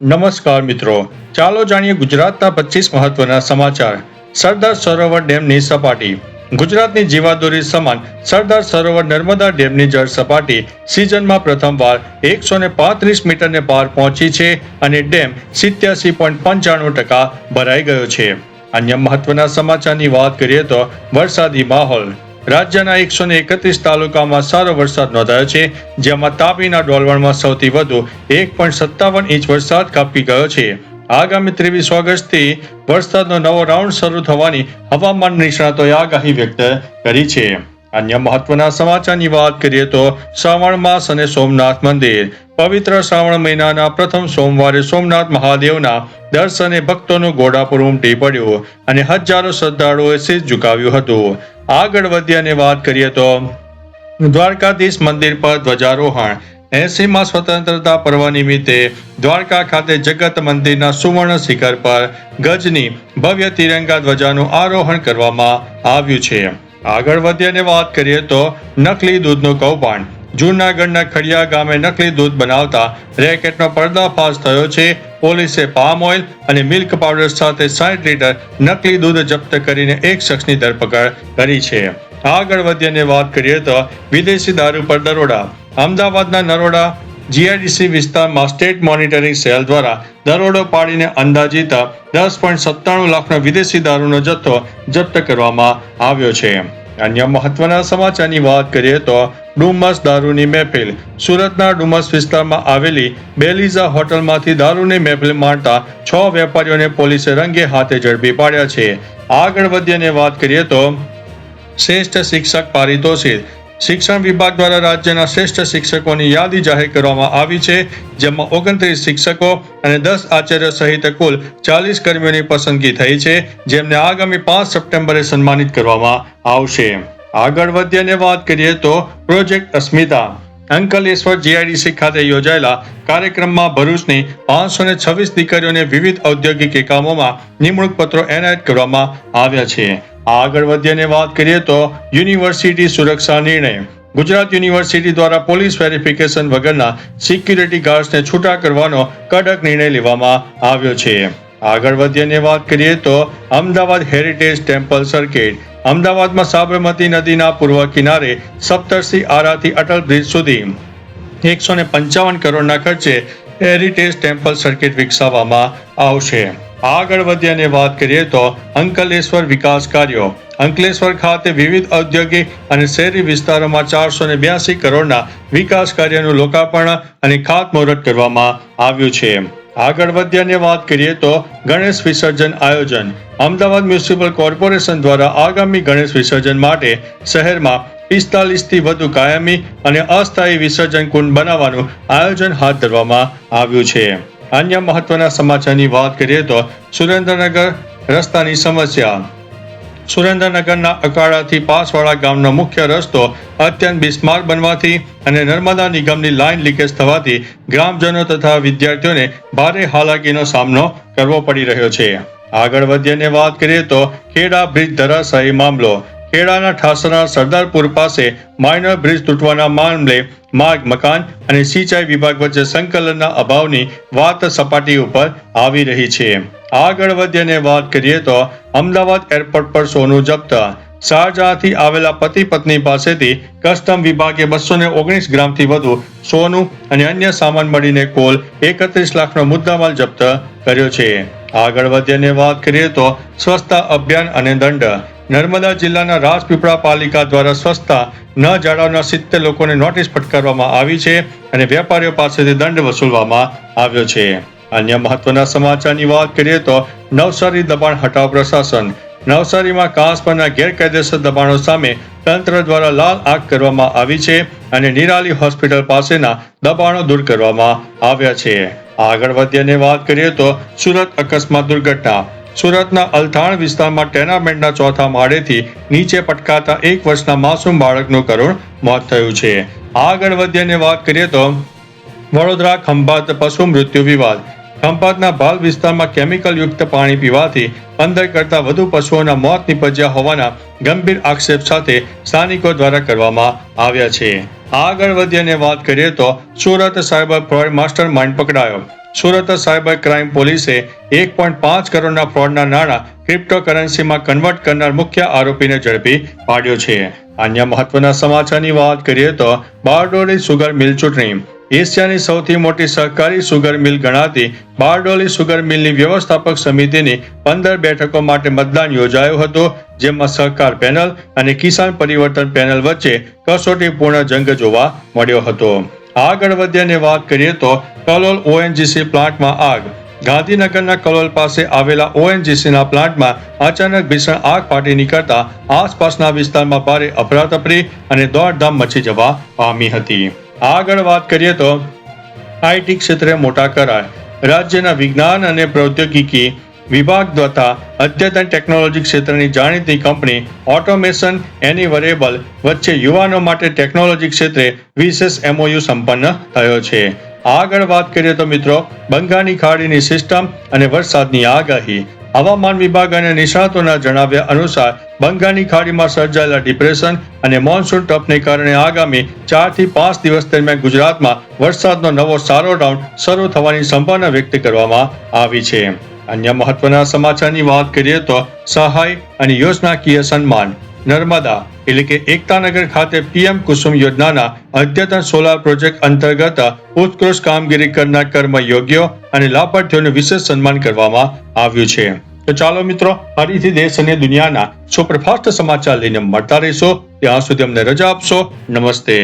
નમસ્કાર મિત્રો, ચાલો જાણીએ ગુજરાતના 25 મહત્વના સમાચાર. સરદાર સરોવર ડેમની સપાટી. ગુજરાતની જીવાદોરી સમાન સરદાર સરોવર નર્મદા ડેમની જળ સપાટી સિઝનમાં પ્રથમવાર 135 મીટરને પાર પહોંચી છે અને ડેમ 87.95% ભરાઈ ગયો છે. અન્ય મહત્વના સમાચારની વાત કરીએ તો વરસાદી માહોલ. રાજ્યના 131 તાલુકામાં સારો વરસાદ નોંધાયો છે, જેમાં તાપીના ડોલવણમાં સૌથી વધુ 1.57 ઇંચ વરસાદ ખાબકી ગયો છે. આગામી 23 ઓગસ્ટથી વરસાદનો નવો રાઉન્ડ શરૂ થવાની હવામાન નિષ્ણાતોએ આગાહી વ્યક્ત કરી છે. અન્ય મહત્વના સમાચારની વાત કરીએ તો શ્રાવણ માસ અને સોમનાથ મંદિર. પવિત્ર શ્રાવણ મહિનાના પ્રથમ સોમવારે સોમનાથ મહાદેવના દર્શને ભક્તોનું ઘોડાપુર ઉમટી પડ્યું અને હજારો શ્રદ્ધાળુઓએ શીશ ઝુકાવ્યું હતું. આગળ વધી અને વાત કરીએ તો દ્વારકાધીશ મંદિર પર ધ્વજારોહણ. 80મા સ્વતંત્રતા પર્વ નિમિત્તે દ્વારકા ખાતે જગત મંદિરના સુવર્ણ શિખર પર ગજની ભવ્ય તિરંગા ધ્વજાનું આરોહણ કરવામાં આવ્યું છે. આગળ વધી અને વાત કરીએ તો નકલી દૂધનું કૌભાંડ. જૂનાગઢના ખડિયા ગામે નકલી દૂધ બનાવતા રેકેટનો પર્દાફાશ થયો છે. પોલીસે પામ ઓઇલ અને મિલ્ક પાવડર સાથે 60 લીટર નકલી દૂધ જપ્ત કરીને એક શખ્સની ધરપકડ કરી છે. આગળ વધી અને વાત કરીએ તો વિદેશી દારૂ પર દરોડા. અમદાવાદના નરોડા જીઆઈડીસી વિસ્તારમાં સ્ટેટ મોનિટરિંગ સેલ દ્વારા દરોડો પાડીને અંદાજિત 10.97 લાખનો વિદેશી દારૂનો જથ્થો જપ્ત કરવામાં આવ્યો છે. અન્ય મહત્વના સમાચારની વાત કરીએ તો ડુમસ દારૂની મહેફિલ. સુરતના ડુમસ વિસ્તારમાં આવેલી બેલીઝા હોટલમાંથી દારૂની મહેફિલ માણતા 6 વેપારીઓને પોલીસે રંગે હાથે ઝડપી પાડ્યા છે. આગળ વધી અને વાત કરીએ તો શ્રેષ્ઠ શિક્ષક પારિતોષિક. શિક્ષણ વિભાગ દ્વારા રાજ્યના શ્રેષ્ઠ શિક્ષકોની યાદી જાહેર કરવામાં આવી છે, જેમાં 29 શિક્ષકો અને 10 આચાર્ય સહિત કુલ 40 કર્મીઓની પસંદગી થઈ છે, જેમને આગામી 5 સપ્ટેમ્બરે સન્માનિત કરવામાં આવશે. આગળ વધી અને વાત કરીએ તો પ્રોજેક્ટ અસ્મિતા. અંકલેશ્વર જીઆઈડીસી ખાતે યોજાયેલા કાર્યક્રમમાં ભરૂચની 526 દીકરીઓને વિવિધ ઔદ્યોગિક એકમોમાં નિમણૂક પત્રો એનાયત કરવામાં આવ્યા છે. આગળ વધી અને વાત કરીએ તો યુનિવર્સિટી સુરક્ષા નિર્ણય. ગુજરાત યુનિવર્સિટી દ્વારા પોલીસ વેરિફિકેશન વગરના સિક્યુરિટી ગાર્ડ્સને છૂટા કરવાનો કડક નિર્ણય લેવામાં આવ્યો છે. આગળ વધી અને વાત કરીએ તો અમદાવાદ હેરિટેજ ટેમ્પલ સર્કિટ. અમદાવાદમાં સાબરમતી નદીના પૂર્વ કિનારે સપ્તર્ષિ આરાથી અટલ બ્રિજ સુધી 155 કરોડના ખર્ચે હેરિટેજ ટેમ્પલ સર્કિટ વિકસાવવામાં આવશે. આગળ વધી અને વાત કરીએ તો અંકલેશ્વર વિકાસ કાર્યો. અંકલેશ્વર ખાતે વિવિધ ઔદ્યોગિક અને શહેરી વિસ્તારોમાં 482 કરોડના વિકાસ કાર્યનું લોકાર્પણ અને ખાતમુહૂર્ત કરવામાં આવ્યું છે. આગળ વધી અને વાત કરીએ તો ગણેશ વિસર્જન આયોજન. અમદાવાદ મ્યુનિસિપલ કોર્પોરેશન દ્વારા આગામી ગણેશ વિસર્જન માટે શહેરમાં 45 થી વધુ કાયમી અને અસ્થાયી વિસર્જન કુંડ બનાવવાનું આયોજન હાથ ધરવામાં આવ્યું છે. અન્ય મહત્વના સમાચારની વાત કરીએ તો સુરેન્દ્રનગર રસ્તાની સમસ્યા. સુરેન્દ્રનગરના અકાળાથી પાસવાડા ગામનો મુખ્ય રસ્તો અત્યંત બિસ્માર બનવાથી અને નર્મદા નિગમની લાઇન લીકેજ થવાથી ગ્રામજનો તથા વિદ્યાર્થીઓને ભારે હાલાકીનો સામનો કરવો પડી રહ્યો છે. આગળ વધી અને વાત કરીએ તો ખેડા બ્રિજ ધરાશાયી મામલો. ખેડાના ઠાસરના સરદારપુર પાસે માઇનર બ્રિજ તૂટવાના મામલે માર્ગ, મકાન અને સિંચાઈ વિભાગ વચ્ચે સંકલનના અભાવની વાત સપાટી ઉપર આવી રહી છે. આગળ વધી અને વાત કરીએ તો અમદાવાદ એરપોર્ટ પર સોનું જપ્ત. શારજાહથી આવેલા પતિ પત્ની પાસેથી કસ્ટમ વિભાગે 219 ગ્રામથી વધુ સોનું અને અન્ય સામાન મળીને કુલ 31 લાખનો મુદ્દામાલ જપ્ત કર્યો છે. આગળ વધી અને વાત કરીએ તો સ્વચ્છતા અભિયાન અને દંડ. નર્મદા જિલ્લાના રાજપીપળા પાલિકા દ્વારા સ્વચ્છતા ન જાળવનાર 70 લોકોને નોટિસ ફટકારવામાં આવી છે અને વેપારીઓ પાસેથી દંડ વસૂલવામાં આવ્યો છે. અન્ય મહત્વના સમાચારની વાત કરીએ તો નવસારી દબાણ હટાવ પ્રશાસન. નવસારીમાં કાંસ પરના ગેરકાયદેસર દબાણો સામે તંત્ર દ્વારા લાલ આંખ કરવામાં આવી છે અને નિરાલી હોસ્પિટલ પાસેના દબાણો દૂર કરવામાં આવ્યા છે. આગળ વધી અને વાત કરીએ તો સુરત અકસ્માત દુર્ઘટના. સુરતના અલથાણ વિસ્તારમાં ટેનામેન્ટના ચોથા માળેથી નીચે પટકાતા 1 વર્ષના માસૂમ બાળકનું કરુણ મોત થયું છે. આગળ વધી અને વાત કરીએ તો વડોદરા ખંભાત પશુ મૃત્યુ વિવાદ. ખંભાતના ભાલ વિસ્તારમાં કેમિકલયુક્ત પાણી પીવાથી 15 કરતાં વધુ પશુઓના મોત નીપજ્યા હોવાના ગંભીર આક્ષેપ સાથે સ્થાનિકો દ્વારા કરવામાં આવ્યા છે. આગળ વધી અને વાત કરીએ તો Surat cyber fraud master mind પકડાયો. સુરત સાયબર ક્રાઇમ પોલીસે 1.5 કરોડના ફ્રોડના નાણાં ક્રિપ્ટોકરન્સીમાં કન્વર્ટ કરનાર મુખ્ય આરોપીને ઝડપી પાડ્યો છે. અન્ય મહત્વના સમાચારની વાત કરીએ તો બારડોલી સુગર મિલ ચૂંટણી. એશિયાની સૌથી મોટી સહકારી સુગર મિલ ગણાતી બારડોલી સુગર મિલની વ્યવસ્થાપક સમિતિની 15 બેઠકો માટે મતદાન યોજાયું હતું, જેમાં સહકાર પેનલ અને કિસાન પરિવર્તન પેનલ વચ્ચે કસોટીપૂર્ણ જંગ જોવા મળ્યો હતો. આગળ વધ્યાને વાત કરીએ તો કલોલ ઓએનજીસી પ્લાન્ટમાં આગ. ગાંધીનગરના કલોલ પાસે આવેલા ઓએનજીસીના પ્લાન્ટમાં અચાનક ભીષણ આગ ફાટી નીકળતા આસપાસના વિસ્તારમાં ભારે અફરાતફરી અને દોડધામ મચી જવા પામી હતી. આગળ વાત કરીએ તો આઈટી ક્ષેત્રે મોટા કરાર. રાજ્યના વિજ્ઞાન અને પ્રૌદ્યોગિકી વિભાગ દ્વારા અદ્યતન ટેકનોલોજી ક્ષેત્રની જાણીતી કંપની ઓટોમેશન એનિવરેબલ વચ્ચે યુવાનો માટે ટેકનોલોજી ક્ષેત્રે વિશેષ MOU સંપન્ન થયો છે. આગળ વાત કરીએ તો મિત્રો બંગાળની ખાડીની સિસ્ટમ અને વરસાદની આગાહી. હવામાન વિભાગ અને નિષ્ણાતોના જણાવ્યા અનુસાર બંગાળની ખાડીમાં સર્જાયેલા ડિપ્રેશન અને મોન્સૂન ટ્રફને કારણે આગામી 4 થી 5 દિવસ દરમિયાન ગુજરાતમાં વરસાદનો નવો સારો રાઉન્ડ શરૂ થવાની સંભાવના વ્યક્ત કરવામાં આવી છે. અન્ય મહત્વના સમાચારની વાત કરીએ તો સહાય અને યોજનાકીય સન્માન. નર્મદા એટલે કે એકતાનગર ખાતે PM કુસુમ યોજનાના અદ્યતન સોલાર પ્રોજેક્ટ અંતર્ગત ઉત્કૃષ્ટ કામગીરી કરનાર કર્મયોગ્યો અને લાભાર્થીઓને વિશેષ સન્માન કરવામાં આવ્યું છે. તો ચાલો મિત્રો, ફરીથી દેશ અને દુનિયાના સુપરફાસ્ટ સમાચાર લઈને મળતા રહીશો. ત્યાં સુધી અમને રજા આપશો. નમસ્તે.